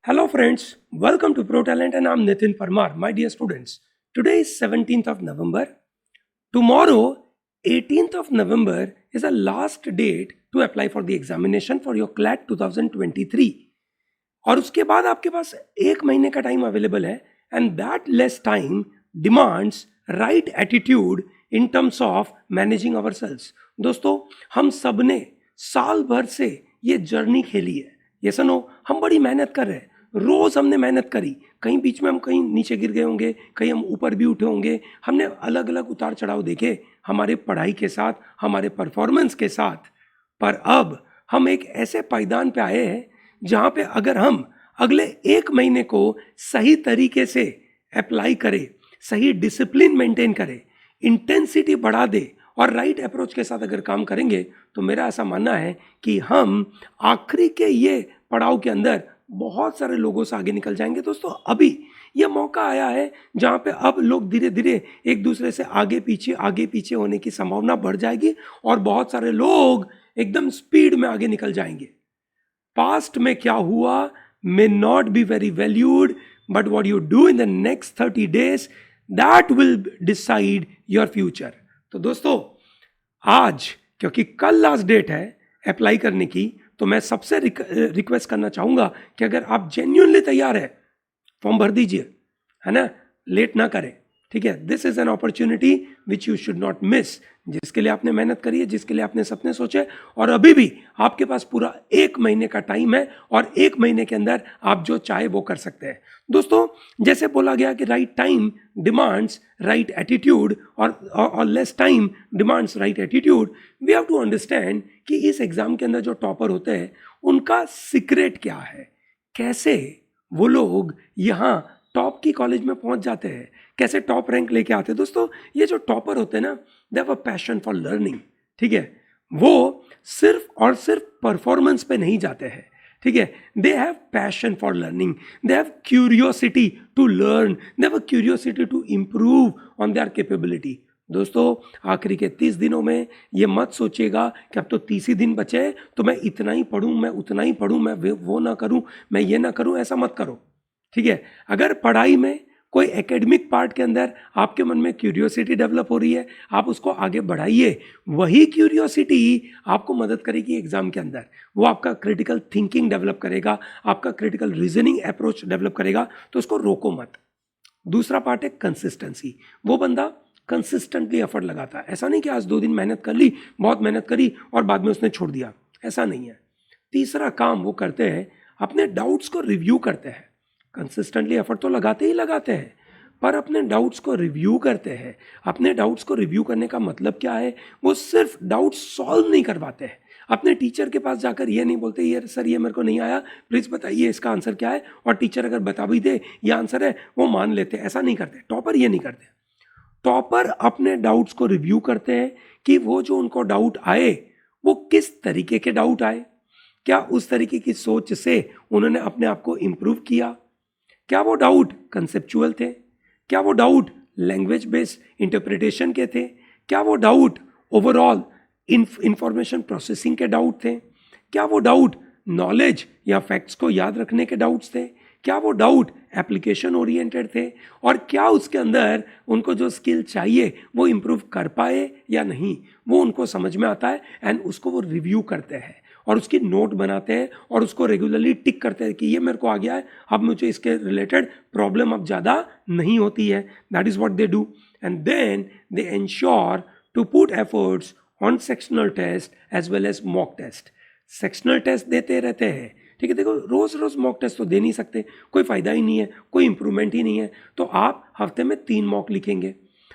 Hello friends, welcome to Pro Talent and I'm Nitin Parmar. My dear students, today is 17th of November. Tomorrow, 18th of November is the last date to apply for the examination for your CLAT 2023. और उसके बाद आपके पास एक महीने का time available है and that less time demands right attitude in terms of managing our sales. दोस्तों, हम सब ने साल भर से ये जर्नी खेली है. ये सुनो, हम बड़ी मेहनत कर रहे हैं. रोज हमने मेहनत करी. कहीं बीच में हम कहीं नीचे गिर गए होंगे, कहीं हम ऊपर भी उठे होंगे. हमने अलग अलग उतार चढ़ाव देखे हमारे पढ़ाई के साथ, हमारे परफॉर्मेंस के साथ. पर अब हम एक ऐसे पायदान पे आए हैं जहाँ पे अगर हम अगले एक महीने को सही तरीके से अप्लाई करें, सही डिसिप्लिन मेंटेन करें, इंटेंसिटी बढ़ा दे और राइट अप्रोच के साथ अगर काम करेंगे तो मेरा ऐसा मानना है कि हम आखिरी के ये पड़ाव के अंदर बहुत सारे लोगों से आगे निकल जाएंगे. दोस्तों, अभी ये मौका आया है जहाँ पे अब लोग धीरे धीरे एक दूसरे से आगे पीछे होने की संभावना बढ़ जाएगी और बहुत सारे लोग एकदम स्पीड में आगे निकल जाएंगे. पास्ट में क्या हुआ may not be very valued, but what you do in the next 30 days, that will decide your future. तो दोस्तों, आज क्योंकि कल लास्ट डेट है अप्लाई करने की, तो मैं सबसे रिक्वेस्ट करना चाहूँगा कि अगर आप जेन्युइनली तैयार है, फॉर्म भर दीजिए, है ना, लेट ना करें. ठीक है, this is an opportunity which you should not miss. जिसके लिए आपने मेहनत करी है, जिसके लिए आपने सपने सोचे, और अभी भी आपके पास पूरा एक महीने का टाइम है और एक महीने के अंदर आप जो चाहे वो कर सकते हैं. दोस्तों, जैसे बोला गया कि right time demands right attitude और less time demands right attitude. We have to understand कि इस एग्जाम के अंदर जो टॉपर होते हैं उनका सीक्रेट क्या है, कैसे वो लोग यहाँ टॉप की कॉलेज में पहुंच जाते हैं, कैसे टॉप रैंक लेके आते हैं. दोस्तों, ये जो टॉपर होते हैं ना, दे have a passion for learning. ठीक है, वो सिर्फ और सिर्फ परफॉर्मेंस पे नहीं जाते हैं. ठीक है, they have passion for learning, they have curiosity to learn, they have a curiosity to improve on their capability. दोस्तों, आखिरी के 30 दिनों में ये मत सोचिएगा कि अब तो 30 ही दिन बचे तो मैं इतना ही पढ़ूं, मैं उतना ही पढ़ूं, मैं वो ना करूं, मैं ये ना करूं. ऐसा मत करो. ठीक है, अगर पढ़ाई में कोई एकेडमिक पार्ट के अंदर आपके मन में क्यूरियोसिटी डेवलप हो रही है, आप उसको आगे बढ़ाइए. वही क्यूरियोसिटी आपको मदद करेगी एग्जाम के अंदर. वो आपका क्रिटिकल थिंकिंग डेवलप करेगा, आपका क्रिटिकल रीजनिंग अप्रोच डेवलप करेगा. तो उसको रोको मत. दूसरा पार्ट है कंसिस्टेंसी. वो बंदा कंसिस्टेंटली एफर्ट लगाता है. ऐसा नहीं कि आज 2 दिन मेहनत कर ली, बहुत मेहनत करी और बाद में उसने छोड़ दिया. ऐसा नहीं है. तीसरा काम वो करते हैं, अपने डाउट्स को रिव्यू करते हैं. कंसिस्टेंटली एफर्ट तो लगाते ही लगाते हैं, पर अपने डाउट्स को रिव्यू करते हैं. अपने डाउट्स को रिव्यू करने का मतलब क्या है? वो सिर्फ डाउट्स सॉल्व नहीं करवाते हैं. अपने टीचर के पास जाकर ये नहीं बोलते, ये सर ये मेरे को नहीं आया, प्लीज़ बताइए इसका आंसर क्या है, और टीचर अगर बता भी दे ये आंसर है, वो मान लेते. ऐसा नहीं करते. टॉपर ये नहीं करते. टॉपर अपने डाउट्स को रिव्यू करते हैं कि वो जो उनको डाउट आए वो किस तरीके के डाउट आए, क्या उस तरीके की सोच से उन्होंने अपने आप को इम्प्रूव किया, क्या वो डाउट कंसेप्चुअल थे, क्या वो डाउट लैंग्वेज बेस्ड इंटरप्रिटेशन के थे, क्या वो डाउट ओवरऑल इंफॉर्मेशन प्रोसेसिंग के डाउट थे, क्या वो डाउट नॉलेज या फैक्ट्स को याद रखने के डाउट्स थे, क्या वो डाउट एप्लीकेशन ओरिएंटेड थे, और क्या उसके अंदर उनको जो स्किल चाहिए वो इम्प्रूव कर पाए या नहीं, वो उनको समझ में आता है. एंड उसको वो रिव्यू करते हैं और उसकी नोट बनाते हैं और उसको रेगुलरली टिक करते हैं कि ये मेरे को आ गया है, अब मुझे इसके रिलेटेड प्रॉब्लम अब ज़्यादा नहीं होती है. That is what they do. And then they ensure to put efforts on sectional test as well as mock test. Sectional test देते रहते हैं. ठीक है, देखो, रोज़ रोज़ मॉक टेस्ट तो दे नहीं सकते, कोई फ़ायदा ही नहीं है, कोई इंप्रूवमेंट ही नहीं है. तो आप हफ्ते में 3 मॉक लिखेंगे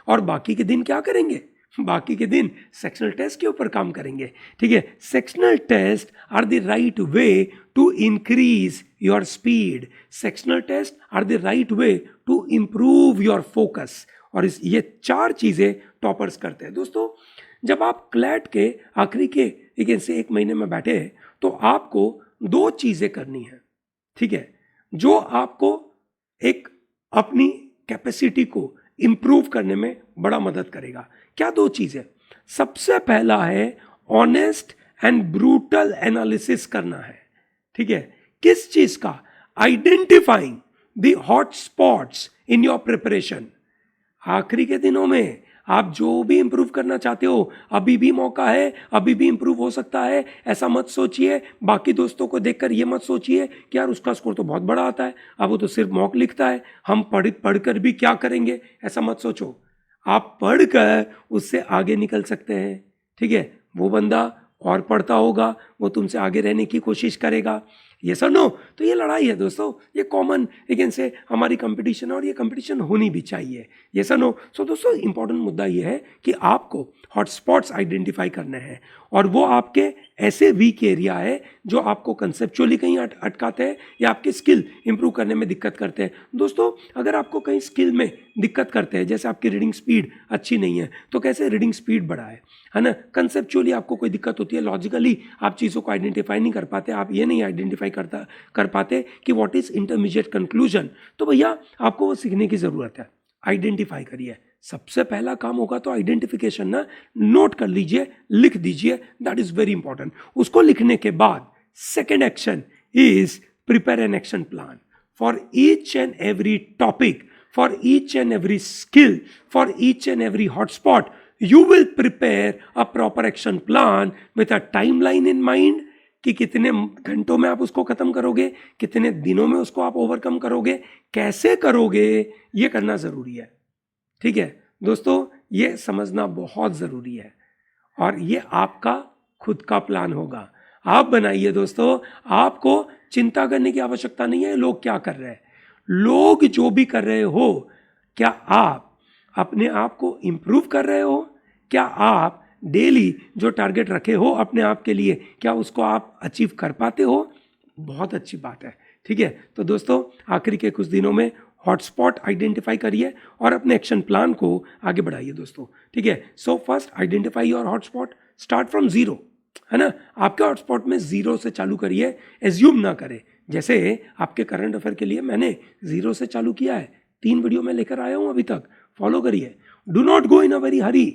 और बाकी के दिन क्या करेंगे? बाकी के दिन सेक्शनल टेस्ट के ऊपर काम करेंगे. ठीक है, sectional test are the right way to increase your speed. Sectional test are the right way to improve your focus. और ये 4 चीज़ें टॉपर्स करते हैं. दोस्तों, जब आप क्लैट के आखिरी के एक महीने में बैठे हैं तो आपको 2 चीज़ें करनी है. ठीक है, जो आपको एक अपनी कैपेसिटी को इंप्रूव करने में बड़ा मदद करेगा. क्या 2 चीज़ें? सबसे पहला है ऑनेस्ट एंड ब्रूटल एनालिसिस करना है. ठीक है, किस चीज़ का? Identifying the hot spots in your preparation. आखिरी के दिनों में आप जो भी इंप्रूव करना चाहते हो, अभी भी मौका है, अभी भी इंप्रूव हो सकता है। ऐसा मत सोचिए, बाकी दोस्तों को देखकर ये मत सोचिए कि यार उसका स्कोर तो बहुत बड़ा आता है, अब वो तो सिर्फ मॉक लिखता है, हम पढ़कर भी क्या करेंगे, ऐसा मत सोचो। आप पढ़कर उससे आगे निकल सकते हैं, ठीक है। वो बंदा और पढ़ता होगा, वो तुमसे आगे रहने की कोशिश करेगा। ये सब नो, तो ये लड़ाई है दोस्तों, ये कॉमन लेकिन से हमारी कंपटीशन, और ये कंपटीशन होनी भी चाहिए। ये सब नो। सो दोस्तों, इंपॉर्टेंट मुद्दा ये है कि आपको हॉटस्पॉट्स आइडेंटिफाई करने हैं, और वो आपके ऐसे वीक एरिया है जो आपको कंसेप्चुअली कहीं अटकाते हैं या आपके स्किल इंप्रूव करने में दिक्कत करते हैं। दोस्तों, अगर आपको कहीं स्किल में दिक्कत करते हैं, जैसे आपकी रीडिंग स्पीड अच्छी नहीं है, तो कैसे रीडिंग स्पीड बढ़ाए, है ना। कंसेप्चुअली आपको कोई दिक्कत होती है, लॉजिकली आप चीज़ों को आइडेंटिफाई नहीं कर पाते, आप ये नहीं आइडेंटिफाई कर पाते कि व्हाट इज इंटरमीडिएट कंक्लूजन, तो भैया आपको वो सीखने की ज़रूरत है। आइडेंटिफाई करिए, सबसे पहला काम होगा तो आइडेंटिफिकेशन ना, नोट कर लीजिए, लिख दीजिए, दैट इज वेरी इंपॉर्टेंट। उसको लिखने के बाद second action is prepare an action plan for each and every topic, for each and every skill, for each and every hotspot. You will prepare a proper action plan with a timeline in mind कि कितने घंटों में आप उसको खत्म करोगे, कितने दिनों में उसको आप ओवरकम करोगे, कैसे करोगे, ये करना जरूरी है, ठीक है दोस्तों। ये समझना बहुत जरूरी है, और ये आपका खुद का प्लान होगा, आप बनाइए दोस्तों। आपको चिंता करने की आवश्यकता नहीं है लोग क्या कर रहे हैं। लोग जो भी कर रहे हो, क्या आप अपने आप को इंप्रूव कर रहे हो? क्या आप डेली जो टारगेट रखे हो अपने आप के लिए, क्या उसको आप अचीव कर पाते हो? बहुत अच्छी बात है, ठीक है। तो दोस्तों, आखिरी के कुछ दिनों में हॉटस्पॉट आइडेंटिफाई करिए और अपने एक्शन प्लान को आगे बढ़ाइए दोस्तों, ठीक है। So first identify your hotspot, start from zero, है ना। आपके हॉटस्पॉट में जीरो से चालू करिए, एज्यूम ना करें। जैसे आपके करंट अफेयर के लिए मैंने जीरो से चालू किया है, 3 वीडियो में लेकर आया हूं अभी तक, फॉलो करिए। Do not go in a very hurry,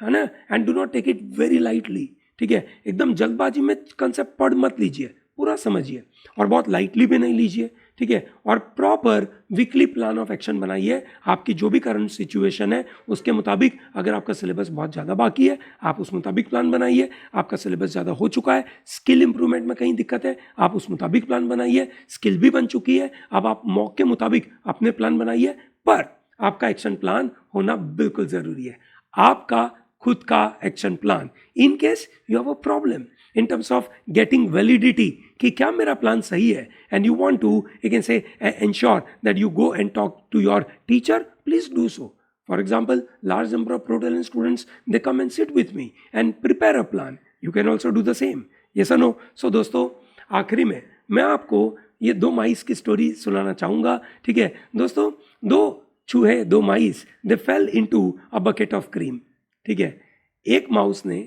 है ना, and do not take it very lightly, ठीक है। एकदम जल्दबाजी में कंसेप्ट पढ़ मत लीजिए, पूरा समझिए, और बहुत लाइटली भी नहीं लीजिए, ठीक है। और proper weekly plan of action बनाइए, आपकी जो भी करंट सिचुएशन है उसके मुताबिक। अगर आपका सिलेबस बहुत ज़्यादा बाकी है, आप उस मुताबिक प्लान बनाइए। आपका सिलेबस ज़्यादा हो चुका है, स्किल इंप्रूवमेंट में कहीं दिक्कत है, आप उस मुताबिक प्लान बनाइए। स्किल भी बन चुकी है, अब आप मॉक के मुताबिक अपने प्लान बनाइए, पर आपका एक्शन प्लान होना बिल्कुल ज़रूरी है, आपका खुद का action plan. In case you have a problem in terms of getting validity कि क्या मेरा प्लान सही है, and you want to, you can say, ensure that you go and talk to your teacher, please do so. For example, large number of Pro Talent students, they come and sit with me and prepare a plan. You can also do the same. Yes or no? So दोस्तों, आखिरी में मैं आपको ये 2 माइस की story सुनाना चाहूँगा, ठीक है दोस्तों। 2 चूहे, 2 माइस, they fell into a bucket of cream, ठीक है। एक माउस ने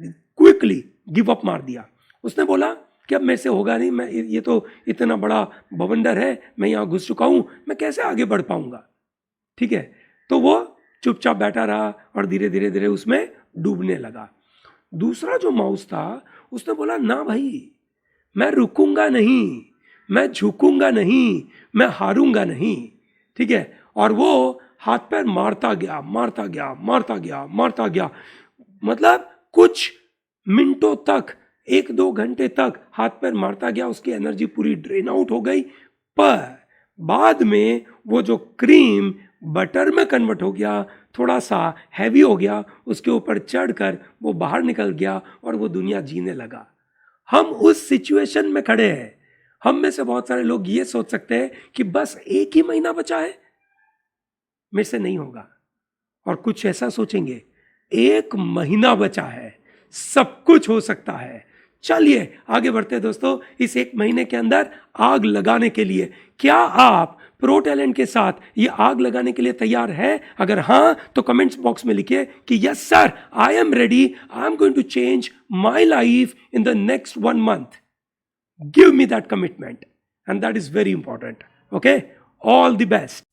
क्विकली गिव अप मार दिया, उसने बोला कि अब मेरे से होगा नहीं, मैं ये तो इतना बड़ा बवंडर है, मैं यहाँ घुस चुका हूँ, मैं कैसे आगे बढ़ पाऊंगा, ठीक है। तो वो चुपचाप बैठा रहा और धीरे धीरे धीरे उसमें डूबने लगा। दूसरा जो माउस था उसने बोला, ना भाई, मैं रुकूंगा नहीं, मैं झुकूंगा नहीं, मैं हारूंगा नहीं, ठीक है। और वो हाथ पैर मारता गया, मारता गया, मारता गया, मारता गया, मतलब कुछ मिनटों तक, 1-2 घंटे तक हाथ पैर मारता गया, उसकी एनर्जी पूरी ड्रेन आउट हो गई। पर बाद में वो जो क्रीम बटर में कन्वर्ट हो गया, थोड़ा सा हैवी हो गया, उसके ऊपर चढ़कर वो बाहर निकल गया और वो दुनिया जीने लगा। हम उस सिचुएशन में खड़े हैं। हम में से बहुत सारे लोग ये सोच सकते हैं कि बस 1 ही महीना बचा है, मेरे से नहीं होगा, और कुछ ऐसा सोचेंगे 1 महीना बचा है, सब कुछ हो सकता है। चलिए आगे बढ़ते हैं दोस्तों। इस 1 महीने के अंदर आग लगाने के लिए क्या आप प्रो टैलेंट के साथ ये आग लगाने के लिए तैयार है? अगर हाँ, तो कमेंट्स बॉक्स में लिखिए कि yes sir, I am ready, I am going to change my life in the next 1 month. Give me that commitment, and that is very important. Okay, all the best.